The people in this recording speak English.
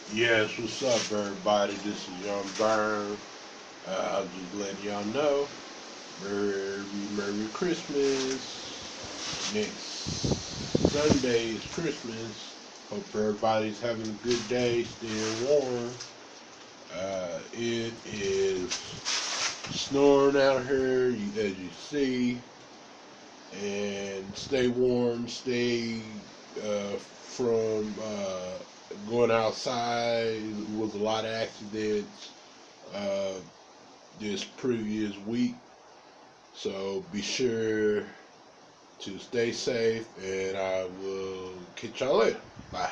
Yes, what's up, everybody? This is Young Burn. I'm just letting y'all know. Merry Christmas. Next Sunday is Christmas. Hope everybody's having a good day, staying warm. It is snoring out here, as you see. And stay warm, stay from going outside. There was a lot of accidents uh, this previous week, so be sure to stay safe, and I will catch y'all later. Bye.